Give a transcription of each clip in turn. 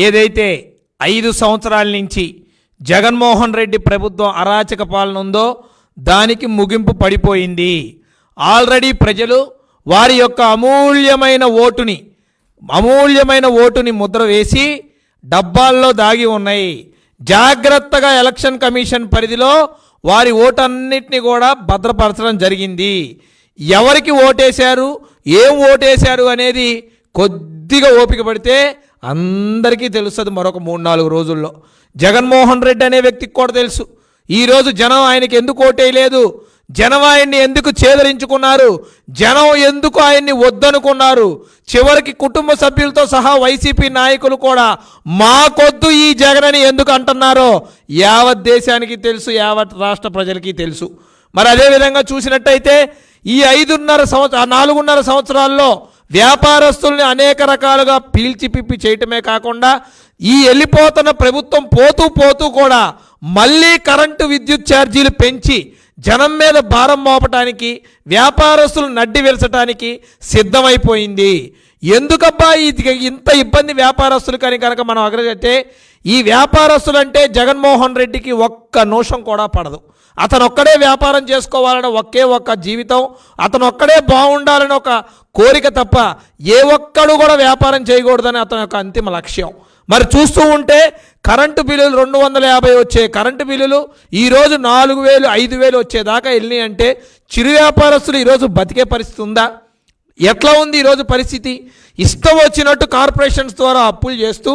ఏదైతే 5 సంవత్సరాల నుంచి జగన్మోహన్ రెడ్డి ప్రభుత్వం అరాచక పాలన ఉందో దానికి ముగింపు పడిపోయింది. ఆల్రెడీ ప్రజలు వారి యొక్క అమూల్యమైన ఓటుని ముద్ర వేసి డబ్బాల్లో దాగి ఉన్నాయి. జాగ్రత్తగా ఎలక్షన్ కమిషన్ పరిధిలో వారి ఓటన్నిటిని కూడా భద్రపరచడం జరిగింది. ఎవరికి ఓటేశారు, ఏం ఓటేశారు అనేది కొద్దిగా ఓపిక పడితే అందరికీ తెలుస్తుంది. మరొక 3-4 రోజుల్లో జగన్మోహన్ రెడ్డి అనే వ్యక్తికి కూడా తెలుసు ఈరోజు జనం ఆయనకి ఎందుకు ఓటేయలేదు, జనం ఆయన్ని ఎందుకు చేదరించుకున్నారు, జనం ఎందుకు ఆయన్ని వద్దనుకున్నారు. చివరికి కుటుంబ సభ్యులతో సహా వైసీపీ నాయకులు కూడా మాకొద్దు ఈ జగన్ అని ఎందుకు అంటున్నారో యావత్ దేశానికి తెలుసు, యావత్ రాష్ట్ర ప్రజలకి తెలుసు. మరి అదేవిధంగా చూసినట్టయితే ఈ 4.5 సంవత్సరాల్లో వ్యాపారస్తుల్ని అనేక రకాలుగా పీల్చిపిప్పి చేయటమే కాకుండా ఈ వెళ్ళిపోతున్న ప్రభుత్వం పోతూ కూడా మళ్ళీ కరెంటు విద్యుత్ ఛార్జీలు పెంచి జనం మీద భారం మోపటానికి, వ్యాపారస్తులు నడ్డి విరచడానికి సిద్ధమైపోయింది. ఎందుకబ్బా ఇంత ఇబ్బంది వ్యాపారస్తులు కానీ కనుక మనం అగ్రజైతే ఈ వ్యాపారస్తులు అంటే జగన్మోహన్ రెడ్డికి ఒక్క నోషం కూడా పడదు. అతను ఒక్కడే వ్యాపారం చేసుకోవాలని ఒక్క జీవితం, అతను ఒక్కడే బాగుండాలని ఒక కోరిక తప్ప ఏ ఒక్కడు కూడా వ్యాపారం చేయకూడదని అతని యొక్క అంతిమ లక్ష్యం. మరి చూస్తూ ఉంటే కరెంటు బిల్లులు 250 వచ్చే కరెంటు బిల్లులు ఈరోజు 4,000 5,000 వచ్చేదాకా వెళ్ళినాయి అంటే చిరు వ్యాపారస్తులు ఈరోజు బతికే పరిస్థితి ఉందా? ఎట్లా ఉంది ఈరోజు పరిస్థితి? ఇష్టం వచ్చినట్టు కార్పొరేషన్స్ ద్వారా అప్పులు చేస్తూ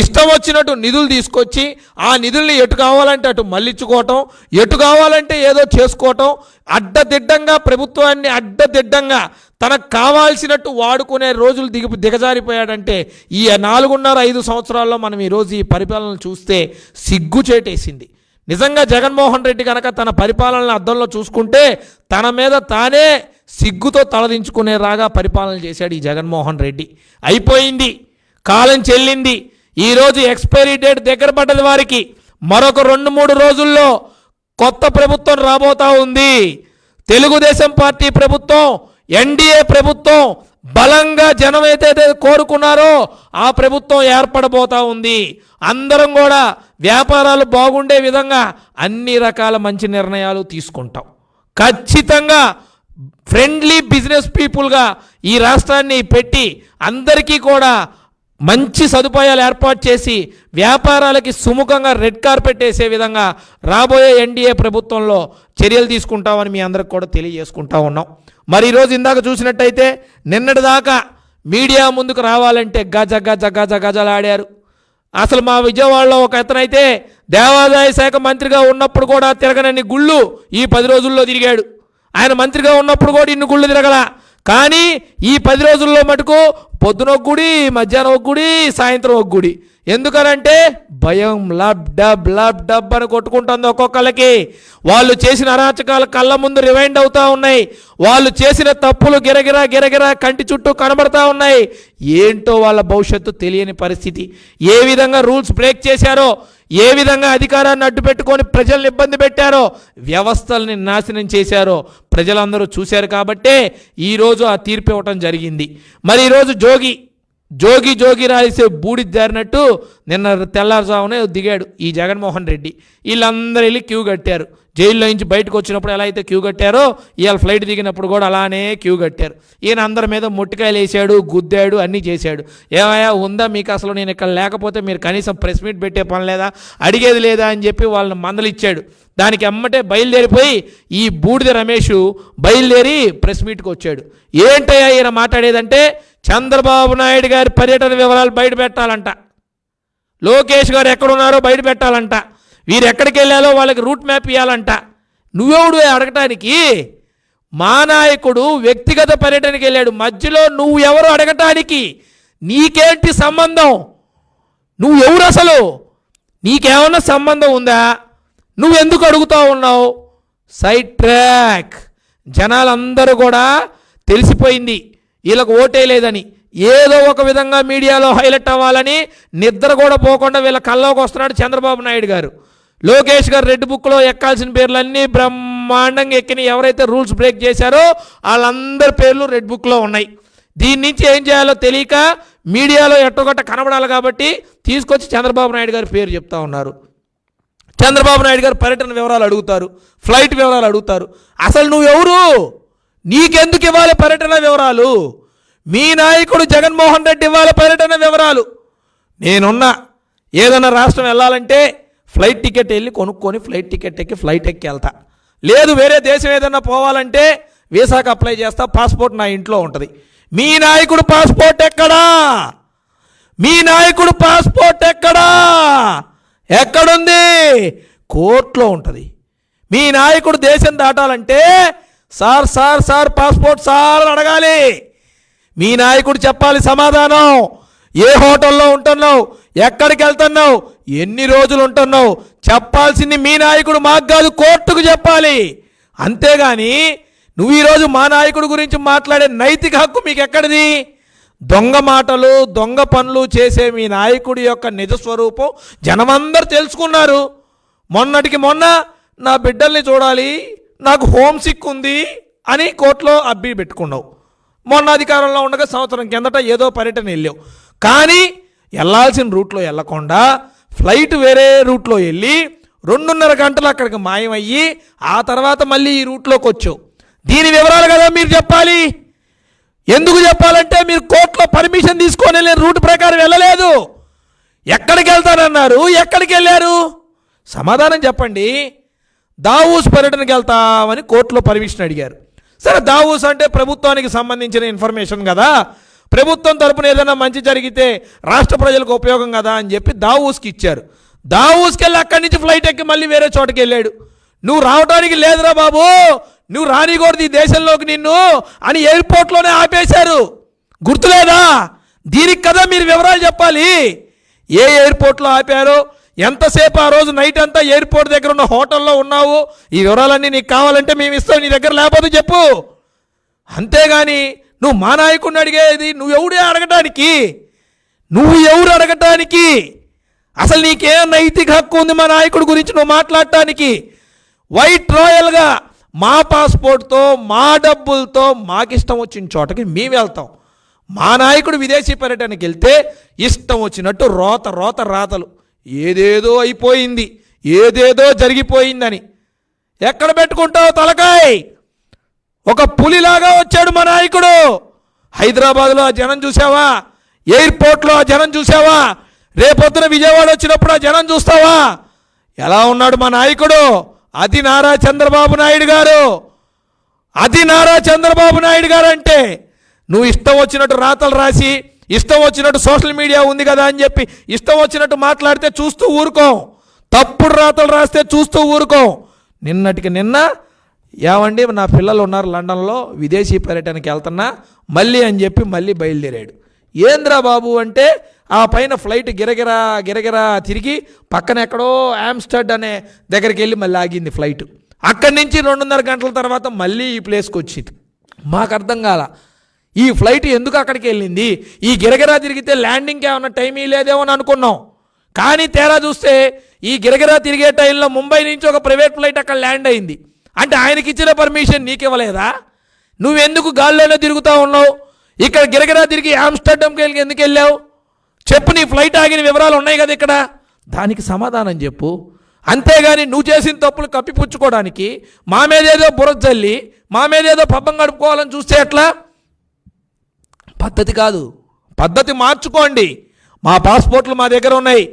ఇష్టం వచ్చినట్టు నిధులు తీసుకొచ్చి ఆ నిధుల్ని ఎటు కావాలంటే అటు మళ్ళించుకోవటం, ఎటు కావాలంటే ఏదో చేసుకోవటం, అడ్డదిడ్డంగా ప్రభుత్వాన్ని అడ్డదిడ్డంగా తనకు కావాల్సినట్టు వాడుకునే రోజులు దిగజారిపోయాడంటే ఈ 4.5 సంవత్సరాల్లో మనం ఈరోజు ఈ పరిపాలన చూస్తే సిగ్గుచేటేసింది. నిజంగా జగన్మోహన్ రెడ్డి కనుక తన పరిపాలనను అద్దంలో చూసుకుంటే తన మీద తానే సిగ్గుతో తలదించుకునేలాగా పరిపాలన చేశాడు ఈ జగన్మోహన్ రెడ్డి. అయిపోయింది, కాలం చెల్లింది. ఈరోజు ఎక్స్పైరీ డేట్ దగ్గర పడ్డది వారికి. మరొక 2-3 రోజుల్లో కొత్త ప్రభుత్వం రాబోతా ఉంది. తెలుగుదేశం పార్టీ ప్రభుత్వం, ఎన్డీఏ ప్రభుత్వం బలంగా జనం ఏదైతే కోరుకున్నారో ఆ ప్రభుత్వం ఏర్పడబోతా ఉంది. అందరం కూడా వ్యాపారాలు బాగుండే విధంగా అన్ని రకాల మంచి నిర్ణయాలు తీసుకుంటాం. ఖచ్చితంగా ఫ్రెండ్లీ బిజినెస్ పీపుల్గా ఈ రాష్ట్రాన్ని పెట్టి అందరికీ కూడా మంచి సదుపాయాలు ఏర్పాటు చేసి వ్యాపారాలకి సుముఖంగా రెడ్ కార్పెట్ వేసే విధంగా రాబోయే ఎన్డీఏ ప్రభుత్వంలో చర్యలు తీసుకుంటామని మీ అందరికి కూడా తెలియజేసుకుంటా ఉన్నాం. మరి ఈరోజు ఇందాక చూసినట్టయితే నిన్నటిదాకా మీడియా ముందుకు రావాలంటే గజలాడారు. అసలు మా విజయవాడలో ఒక అతనైతే దేవాదాయ శాఖ మంత్రిగా ఉన్నప్పుడు కూడా తిరగనన్ని గుళ్ళు ఈ 10 రోజుల్లో తిరిగాడు. ఆయన మంత్రిగా ఉన్నప్పుడు కూడా ఇన్ని గుళ్ళు తిరగల. కానీ ఈ 10 రోజుల్లో మటుకు పొద్దున ఒక గుడి, మధ్యాహ్నం ఒక గుడి, సాయంత్రం ఒక గుడి. ఎందుకనంటే భయం లబ్ డబ్ అని కొట్టుకుంటుంది ఒక్కొక్కళ్ళకి. వాళ్ళు చేసిన అరాచకాలు కళ్ళ ముందు రివైండ్ అవుతూ ఉన్నాయి. వాళ్ళు చేసిన తప్పులు గిరగిరా కంటి చుట్టూ కనబడతా ఉన్నాయి. ఏంటో వాళ్ళ భవిష్యత్తు తెలియని పరిస్థితి. ఏ విధంగా రూల్స్ బ్రేక్ చేశారో, ఏ విధంగా అధికారాన్ని అడ్డు పెట్టుకొని ప్రజల్ని ఇబ్బంది పెట్టారో, వ్యవస్థల్ని నాశనం చేశారో ప్రజలందరూ చూశారు. కాబట్టే ఈరోజు ఆ తీర్పు ఇవ్వటం జరిగింది. మరి ఈరోజు జోగి రాయిసే బూడిద జారినట్టు నిన్న తెల్లారుజామునే దిగాడు ఈ జగన్మోహన్ రెడ్డి. వీళ్ళందరూ వెళ్ళి క్యూ కట్టారు. జైల్లో నుంచి బయటకు వచ్చినప్పుడు ఎలా అయితే క్యూ కట్టారో ఇవాళ ఫ్లైట్ దిగినప్పుడు కూడా అలానే క్యూ కట్టారు. ఈయన అందరి మీద మొట్టికాయలు వేసాడు, గుద్దాడు, అన్నీ చేశాడు. ఏమయ్యా ఉందా మీకు అసలు? నేను ఇక్కడ లేకపోతే మీరు కనీసం ప్రెస్ మీట్ పెట్టే పని లేదా, అడిగేది లేదా అని చెప్పి వాళ్ళని మందలిచ్చాడు. దానికి అమ్మటే బయలుదేరిపోయి ఈ బూడిద రమేష్ బయలుదేరి ప్రెస్ మీట్కి వచ్చాడు. ఏంటయ్యా ఈయన మాట్లాడేదంటే చంద్రబాబు నాయుడు గారి పర్యటన వివరాలు బయట పెట్టాలంట, లోకేష్ గారు ఎక్కడున్నారో బయట పెట్టాలంట, వీరు ఎక్కడికి వెళ్ళాలో వాళ్ళకి రూట్ మ్యాప్ ఇవ్వాలంట. నువ్వెవడు అడగటానికి? మా నాయకుడు వ్యక్తిగత పర్యటనకి వెళ్ళాడు, మధ్యలో నువ్వు ఎవరు అడగటానికి? నీకేంటి సంబంధం? నువ్వు ఎవరు అసలు? నీకేమన్నా సంబంధం ఉందా? నువ్వెందుకు అడుగుతూ ఉన్నావు? Side track. జనాలందరూ కూడా తెలిసిపోయింది వీళ్ళకు ఓటేయలేదని. ఏదో ఒక విధంగా మీడియాలో హైలైట్ అవ్వాలని నిద్ర కూడా పోకుండా వీళ్ళ కల్లోకి వస్తున్నాడు చంద్రబాబు నాయుడు గారు. లోకేష్ గారు రెడ్ బుక్లో ఎక్కాల్సిన పేర్లన్నీ బ్రహ్మాండంగా ఎక్కిన. ఎవరైతే రూల్స్ బ్రేక్ చేశారో వాళ్ళందరి పేర్లు రెడ్ బుక్లో ఉన్నాయి. దీని నుంచి ఏం చేయాలో తెలియక మీడియాలో ఎట్టగొట్ట కనబడాలి కాబట్టి తీసుకొచ్చి చంద్రబాబు నాయుడు గారి పేరు చెప్తా ఉన్నారు. చంద్రబాబు నాయుడు గారు పర్యటన వివరాలు అడుగుతారు, ఫ్లైట్ వివరాలు అడుగుతారు. అసలు నువ్వెవరు? నీకెందుకు ఇవ్వాలి పర్యటన వివరాలు? మీ నాయకుడు జగన్మోహన్ రెడ్డి ఇవ్వాలి పర్యటన వివరాలు. నేనున్నా ఏదైనా రాష్ట్రం వెళ్ళాలంటే ఫ్లైట్ టికెట్ వెళ్ళి కొనుక్కొని ఫ్లైట్ టికెట్ ఎక్కి ఫ్లైట్ ఎక్కి వెళ్తా. లేదు వేరే దేశం ఏదైనా పోవాలంటే వీసాకి అప్లై చేస్తా, పాస్పోర్ట్ నా ఇంట్లో ఉంటుంది. మీ నాయకుడు పాస్పోర్ట్ ఎక్కడా? మీ నాయకుడు పాస్పోర్ట్ ఎక్కడా? ఎక్కడుంది? కోర్టులో ఉంటుంది. మీ నాయకుడు దేశం దాటాలంటే sir sir sir passport sir అడగాలి. మీ నాయకుడు చెప్పాలి సమాధానం. ఏ హోటల్లో ఉంటున్నావు, ఎక్కడికి వెళ్తున్నావు, ఎన్ని రోజులు ఉంటున్నావు చెప్పాల్సింది మీ నాయకుడు, మాకు కాదు కోర్టుకు చెప్పాలి. అంతేగాని నువ్వు ఈరోజు మా నాయకుడి గురించి మాట్లాడే నైతిక హక్కు మీకు ఎక్కడిది? దొంగ మాటలు దొంగ పనులు చేసే మీ నాయకుడి యొక్క నిజస్వరూపం జనమందరూ తెలుసుకున్నారు. మొన్నటికి మొన్న నా బిడ్డల్ని చూడాలి, నాకు హోమ్ సిక్ ఉంది అని కోర్టులో అబ్బి పెట్టుకున్నావు. మొన్న అధికారంలో ఉండగా సంవత్సరం కిందట ఏదో పర్యటన వెళ్ళావు. కానీ వెళ్ళాల్సిన రూట్లో వెళ్ళకుండా ఫ్లైట్ వేరే రూట్లో వెళ్ళి 2.5 గంటలు అక్కడికి మాయమయ్యి ఆ తర్వాత మళ్ళీ ఈ రూట్లోకి వచ్చావు. దీని వివరాలు కదా మీరు చెప్పాలి. ఎందుకు చెప్పాలంటే మీరు కోర్టులో పర్మిషన్ తీసుకొని వెళ్ళిన రూట్ ప్రకారం వెళ్ళలేదు. ఎక్కడికి వెళ్తానన్నారు, ఎక్కడికి వెళ్ళారు? సమాధానం చెప్పండి. దావూస్ పర్యటనకి వెళ్తామని కోర్టులో పర్మిషన్ అడిగారు. సరే, దావూస్ అంటే ప్రభుత్వానికి సంబంధించిన ఇన్ఫర్మేషన్ కదా, ప్రభుత్వం తరపున ఏదైనా మంచి జరిగితే రాష్ట్ర ప్రజలకు ఉపయోగం కదా అని చెప్పి దావూస్కి ఇచ్చారు. దావూస్కి వెళ్ళి అక్కడి నుంచి ఫ్లైట్ ఎక్కి మళ్ళీ వేరే చోటకి వెళ్ళాడు. నువ్వు రావడానికి లేదురా బాబు, నువ్వు రానికూడదు ఈ దేశంలోకి నిన్ను అని ఎయిర్పోర్ట్లోనే ఆపేశారు. గుర్తులేదా? దీనికి కదా మీరు వివరాలు చెప్పాలి. ఏ ఎయిర్పోర్ట్లో ఆపారో, ఎంతసేపు ఆ రోజు నైట్ అంతా ఎయిర్పోర్ట్ దగ్గర ఉన్న హోటల్లో ఉన్నావు, ఈ వివరాలన్నీ నీకు కావాలంటే మేము ఇస్తాం, నీ దగ్గర లేకపోతే చెప్పు. అంతేగాని నువ్వు మా నాయకుడిని అడిగేది నువ్వెవడే అడగటానికి? నువ్వు ఎవరు అడగటానికి? అసలు నీకే నైతిక హక్కు ఉంది మా నాయకుడి గురించి నువ్వు మాట్లాడటానికి? వైట్ రాయల్గా మా పాస్పోర్ట్తో మా డబ్బులతో మాకిష్టం వచ్చిన చోటకి మేము వెళ్తాం. మా నాయకుడు విదేశీ పర్యటనకి వెళ్తే ఇష్టం వచ్చినట్టు రోత రోత రాతలు, ఏదేదో అయిపోయింది, ఏదేదో జరిగిపోయిందని. ఎక్కడ పెట్టుకుంటావు తలకాయ్? ఒక పులిలాగా వచ్చాడు మా నాయకుడు. హైదరాబాద్లో ఆ జనం చూసావా? ఎయిర్పోర్ట్లో ఆ జనం చూసావా? రేపొద్దున విజయవాడ వచ్చినప్పుడు ఆ జనం చూస్తావా? ఎలా ఉన్నాడు మా నాయకుడు? అది నారా చంద్రబాబు నాయుడు గారు. అది నారా చంద్రబాబు నాయుడు గారు అంటే నువ్వు ఇష్టం వచ్చినట్టు రాతలు రాసి, ఇష్టం వచ్చినట్టు సోషల్ మీడియా ఉంది కదా అని చెప్పి ఇష్టం వచ్చినట్టు మాట్లాడితే చూస్తూ ఊరుకోం. తప్పుడు రాతలు రాస్తే చూస్తూ ఊరుకోం. నిన్నటికి నిన్న ఏమండి నా పిల్లలు ఉన్నారు లండన్లో, విదేశీ పర్యటనకి వెళ్తున్నా మళ్ళీ అని చెప్పి మళ్ళీ బయలుదేరాడు. ఏంద్రా బాబు అంటే ఆ పైన ఫ్లైట్ గిరగిరా గిరగిరా తిరిగి పక్కన ఎక్కడో ఆమ్స్టర్డ్ అనే దగ్గరికి వెళ్ళి మళ్ళీ ఆగింది ఫ్లైట్. అక్కడి నుంచి 2.5 గంటల తర్వాత మళ్ళీ ఈ ప్లేస్కి వచ్చింది. మాకు అర్థం కాల ఈ ఫ్లైట్ ఎందుకు అక్కడికి వెళ్ళింది. ఈ గిరగిరా తిరిగితే ల్యాండింగ్కి ఏమన్నా టైం లేదేమో అని అనుకున్నాం. కానీ తేడా చూస్తే ఈ గిరగిరా తిరిగే టైంలో ముంబై నుంచి ఒక ప్రైవేట్ ఫ్లైట్ అక్కడ ల్యాండ్ అయింది. అంటే ఆయనకి ఇచ్చిన పర్మిషన్ నీకు ఇవ్వలేదా? నువ్వెందుకు గాల్లోనే తిరుగుతూ ఉన్నావు? ఇక్కడ గిరగిరా తిరిగి ఆమ్స్టర్డమ్కి వెళ్ళి ఎందుకు వెళ్ళావు? చెప్పు. నీ ఫ్లైట్ ఆగిన వివరాలు ఉన్నాయి కదా ఇక్కడ, దానికి సమాధానం చెప్పు. అంతేగాని నువ్వు చేసిన తప్పులు కప్పిపుచ్చుకోవడానికి మా మీదేదో బురద జల్లి మా మీదేదో పబ్బం గడుపుకోవాలని చూస్తే ఎట్లా? పద్ధతి కాదు. పద్ధతి మార్చుకోండి. మా పాస్పోర్ట్లు మా దగ్గర ఉన్నాయి,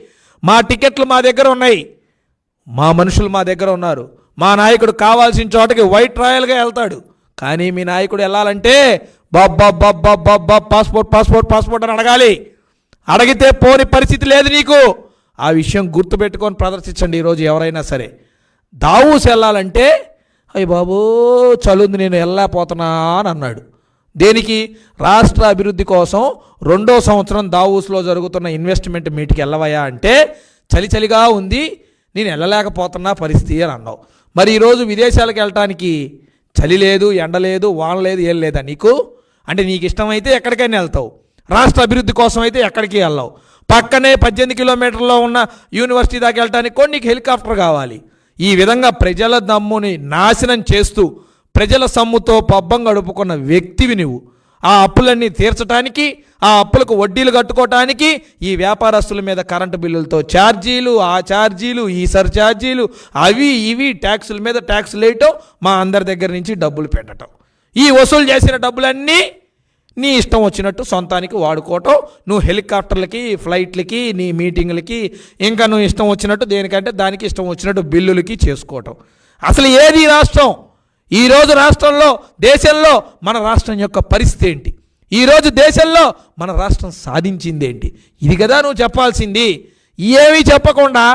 మా టికెట్లు మా దగ్గర ఉన్నాయి, మా మనుషులు మా దగ్గర ఉన్నారు. మా నాయకుడు కావాల్సిన చోటకి వైట్ రాయల్గా వెళ్తాడు. కానీ మీ నాయకుడు వెళ్ళాలంటే బాబ్బా పాస్పోర్ట్ పాస్పోర్ట్ పాస్పోర్ట్ అని అడగాలి. అడిగితే పోని పరిస్థితి లేదు నీకు. ఆ విషయం గుర్తుపెట్టుకొని ప్రదర్శించండి ఈరోజు ఎవరైనా సరే. దావూస్ వెళ్ళాలంటే అయ్యి బాబు చలుంది నేను వెళ్ళలేకపోతున్నా అని అన్నాడు. దేనికి? రాష్ట్ర అభివృద్ధి కోసం 2వ సంవత్సరం దావూస్లో జరుగుతున్న ఇన్వెస్ట్మెంట్ మీట్కి వెళ్ళవయా అంటే చలిగా ఉంది నేను వెళ్ళలేకపోతున్నా పరిస్థితి అని అన్నావు. మరి ఈరోజు విదేశాలకు వెళ్ళటానికి చలి లేదు, ఎండ లేదు, వాన లేదు, ఏం లేదా నీకు? అంటే నీకు ఇష్టమైతే ఎక్కడికైనా వెళ్తావు, రాష్ట్ర అభివృద్ధి కోసం అయితే ఎక్కడికి వెళ్ళావు. పక్కనే 18 కిలోమీటర్లో ఉన్న యూనివర్సిటీ దాకా వెళ్ళటానికి కూడా నీకు హెలికాప్టర్ కావాలి. ఈ విధంగా ప్రజల దమ్ముని నాశనం చేస్తూ ప్రజల సొమ్ముతో పబ్బం గడుపుకున్న వ్యక్తివి నువ్వు. ఆ అప్పులన్నీ తీర్చడానికి, ఆ అప్పులకు వడ్డీలు కట్టుకోవటానికి ఈ వ్యాపారస్తుల మీద కరెంటు బిల్లులతో ఛార్జీలు, ఆ ఛార్జీలు, ఈ సర్ఛార్జీలు, అవి ఇవి ట్యాక్సుల మీద ట్యాక్సులు వేయటం, మా అందరి దగ్గర నుంచి డబ్బులు పెట్టడం, ఈ వసూలు చేసిన డబ్బులన్నీ నీ ఇష్టం వచ్చినట్టు సొంతానికి వాడుకోవటం, నువ్వు హెలికాప్టర్లకి, ఫ్లైట్లకి, నీ మీటింగులకి, ఇంకా నువ్వు ఇష్టం వచ్చినట్టు దేనికంటే దానికి ఇష్టం వచ్చినట్టు బిల్లులకి చేసుకోవటం. అసలు ఏది రాష్ట్రం? ఈరోజు రాష్ట్రంలో, దేశంలో మన రాష్ట్రం యొక్క పరిస్థితి ఏంటి? ఈరోజు దేశంలో మన రాష్ట్రం సాధించిందేంటి? ఇది కదా నువ్వు చెప్పాల్సింది. ఏమీ చెప్పకుండా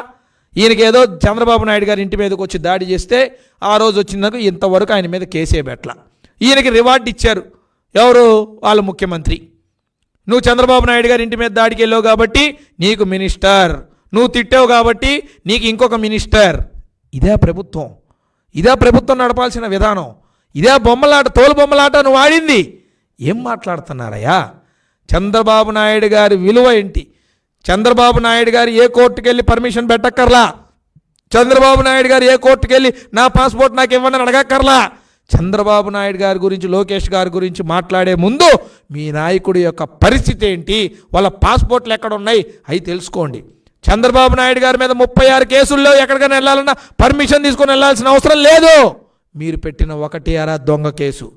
ఈయనకి ఏదో చంద్రబాబు నాయుడు గారి ఇంటి మీదకి వచ్చి దాడి చేస్తే ఆ రోజు వచ్చిందాక ఇంతవరకు ఆయన మీద కేసే పెట్టల. ఈయనకి రివార్డు ఇచ్చారు ఎవరు? వాళ్ళ ముఖ్యమంత్రి. నువ్వు చంద్రబాబు నాయుడు గారి ఇంటి మీద దాడికి వెళ్ళావు కాబట్టి నీకు మినిస్టర్, నువ్వు తిట్టావు కాబట్టి నీకు ఇంకొక మినిస్టర్. ఇదే ప్రభుత్వం, ఇదే ప్రభుత్వం నడపాల్సిన విధానం, ఇదే బొమ్మలాట, తోలు బొమ్మలాట నువ్వు ఆడింది. ఏం మాట్లాడుతున్నారయ్యా? చంద్రబాబు నాయుడు గారి విలువ ఏంటి? చంద్రబాబు నాయుడు గారు ఏ కోర్టుకు వెళ్ళి పర్మిషన్ పెట్టక్కర్లా. చంద్రబాబు నాయుడు గారు ఏ కోర్టుకు వెళ్ళి నా పాస్పోర్ట్ నాకు ఇవ్వండి అని అడగక్కర్లా. చంద్రబాబు నాయుడు గారి గురించి, లోకేష్ గారి గురించి మాట్లాడే ముందు మీ నాయకుడి యొక్క పరిస్థితి ఏంటి, వాళ్ళ పాస్పోర్ట్లు ఎక్కడ ఉన్నాయి అవి తెలుసుకోండి. చంద్రబాబు నాయుడు గారి మీద 36 కేసుల్లో ఎక్కడికైనా వెళ్ళాలన్నా పర్మిషన్ తీసుకొని వెళ్ళాల్సిన అవసరం లేదు. మీరు పెట్టిన 1 దొంగ కేసు,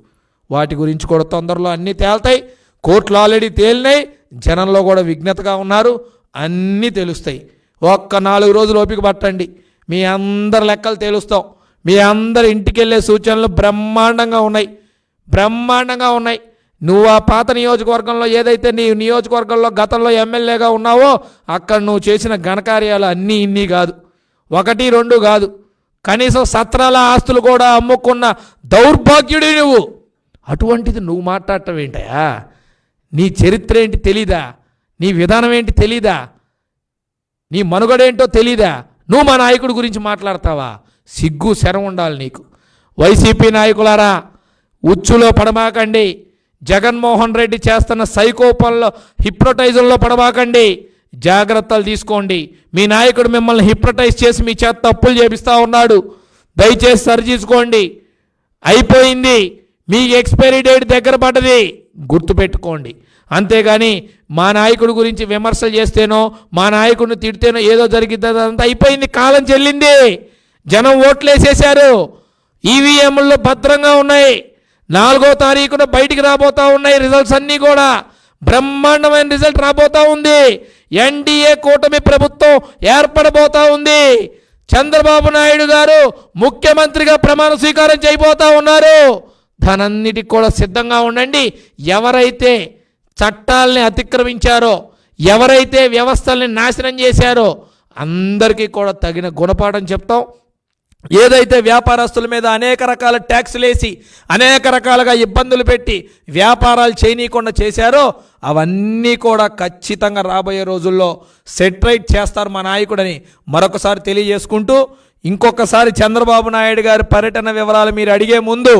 వాటి గురించి కూడా తొందరలో అన్నీ తేల్తాయి. కోర్టులు ఆల్రెడీ తేలినాయి, జనంలో కూడా విజ్ఞతగా ఉన్నారు, అన్నీ తెలుస్తాయి. ఒక్క 4 రోజులు ఓపిక పట్టండి, మీ అందరి లెక్కలు తేలుస్తాం. మీ అందరి ఇంటికి వెళ్ళే సూచనలు బ్రహ్మాండంగా ఉన్నాయి. నువ్వు ఆ పాత నియోజకవర్గంలో, ఏదైతే నీ నియోజకవర్గంలో గతంలో ఎమ్మెల్యేగా ఉన్నావో అక్కడ నువ్వు చేసిన ఘనకార్యాలు అన్నీ ఇన్ని కాదు, 1, 2 కాదు, కనీసం సత్రాల ఆస్తులు కూడా అమ్ముకున్న దౌర్భాగ్యుడి నువ్వు. అటువంటిది నువ్వు మాట్లాడటం ఏంటయా? నీ చరిత్ర ఏంటి తెలీదా? నీ విధానం ఏంటి తెలీదా? నీ మనుగడేంటో తెలీదా? నువ్వు మా నాయకుడి గురించి మాట్లాడతావా? సిగ్గు శరం ఉండాలి నీకు. వైసీపీ నాయకులారా, ఉచ్చులో పడమాకండి. జగన్మోహన్ రెడ్డి చేస్తున్న సైకో పనుల్లో, హిప్నోటైజంలో పడమాకండి. జాగ్రత్తలు తీసుకోండి. మీ నాయకుడు మిమ్మల్ని హిప్నోటైజ్ చేసి మీ చేత తప్పులు చేపిస్తూ ఉన్నాడు. దయచేసి సరిచూసుకోండి. అయిపోయింది, మీ ఎక్స్పైరీ డేట్ దగ్గర పడ్డది, గుర్తుపెట్టుకోండి. అంతేగాని మా నాయకుడి గురించి విమర్శలు చేస్తేనో, మా నాయకుడిని తిడితేనో ఏదో జరిగిద్ది, అదంతా అయిపోయింది, కాలం చెల్లింది. జనం ఓట్లేసేశారు, ఈవీఎంల్లో భద్రంగా ఉన్నాయి. 4వ తారీఖున బయటికి రాబోతూ ఉన్నాయి రిజల్ట్స్ అన్నీ కూడా. బ్రహ్మాండమైన రిజల్ట్ రాబోతూ ఉంది. ఎన్డీఏ కూటమి ప్రభుత్వం ఏర్పడబోతూ ఉంది. చంద్రబాబు నాయుడు గారు ముఖ్యమంత్రిగా ప్రమాణ స్వీకారం చేయబోతూ ఉన్నారు. దానన్నిటికి కూడా సిద్ధంగా ఉండండి. ఎవరైతే చట్టాలని అతిక్రమించారో, ఎవరైతే వ్యవస్థల్ని నాశనం చేశారో అందరికీ కూడా తగిన గుణపాఠం చెప్తాం. ఏదైతే వ్యాపారస్తుల మీద అనేక రకాల ట్యాక్సులు వేసి, అనేక రకాలుగా ఇబ్బందులు పెట్టి వ్యాపారాలు చేయనీయకుండా చేశారో అవన్నీ కూడా ఖచ్చితంగా రాబోయే రోజుల్లో సెటిరైట్ చేస్తారు మా నాయకుడని మరొకసారి తెలియజేసుకుంటూ, ఇంకొకసారి చంద్రబాబు నాయుడు గారి పర్యటన వివరాలు మీరు అడిగే ముందు,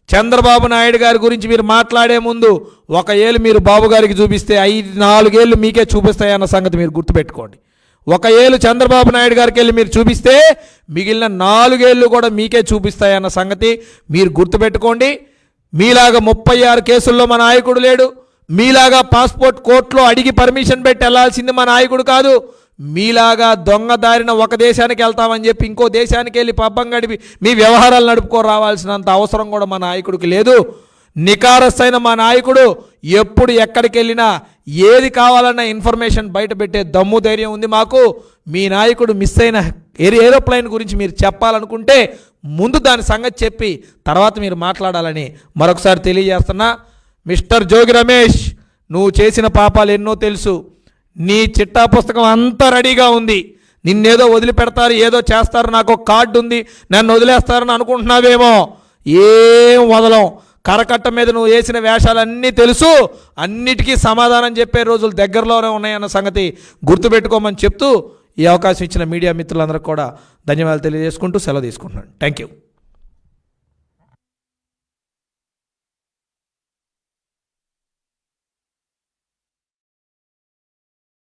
చంద్రబాబు నాయుడు గారి గురించి మీరు మాట్లాడే ముందు 1 ఏళ్ళు మీరు బాబు గారికి చూపిస్తే 4 ఏళ్ళు మీకే చూపిస్తాయన్న సంగతి మీరు గుర్తుపెట్టుకోండి. 1 ఏళ్ళు చంద్రబాబు నాయుడు గారికి వెళ్ళి మీరు చూపిస్తే మిగిలిన 4 ఏళ్ళు కూడా మీకే చూపిస్తాయన్న సంగతి మీరు గుర్తుపెట్టుకోండి. మీలాగా 36 కేసుల్లో మా నాయకుడు లేడు. మీలాగా పాస్పోర్ట్ కోర్టులో అడిగి పర్మిషన్ పెట్టి వెళ్లాల్సింది మా నాయకుడు కాదు. మీలాగా దొంగ దారిన ఒక దేశానికి వెళ్తామని చెప్పి ఇంకో దేశానికి వెళ్ళి పబ్బం గడిపి మీ వ్యవహారాలు నడుపుకో రావాల్సినంత అవసరం కూడా మా నాయకుడికి లేదు. నికారస్తైన మా నాయకుడు ఎప్పుడు ఎక్కడికి వెళ్ళినా ఏది కావాలన్న ఇన్ఫర్మేషన్ బయట పెట్టే దమ్ము ధైర్యం ఉంది మాకు. మీ నాయకుడు మిస్ అయిన ఏరోప్లేన్ గురించి మీరు చెప్పాలనుకుంటే ముందు దాని సంగతి చెప్పి తర్వాత మీరు మాట్లాడాలని మరొకసారి తెలియజేస్తున్నా. మిస్టర్ జోగి రమేష్, నువ్వు చేసిన పాపాలు ఎన్నో తెలుసు. నీ చిట్టా పుస్తకం అంతా రెడీగా ఉంది. నిన్నేదో వదిలిపెడతారు, ఏదో చేస్తారు, నాకు ఒక కార్డు ఉంది, నన్ను వదిలేస్తారని అనుకుంటున్నావేమో. ఏం వదలం. కరకట్ట మీద నువ్వు వేసిన వేషాలన్నీ తెలుసు. అన్నిటికీ సమాధానం చెప్పే రోజులు దగ్గరలోనే ఉన్నాయన్న సంగతి గుర్తుపెట్టుకోమని చెప్తూ ఈ అవకాశం ఇచ్చిన మీడియా మిత్రులందరికీ కూడా ధన్యవాదాలు తెలియజేసుకుంటూ సెలవు తీసుకుంటున్నాను. Thank you.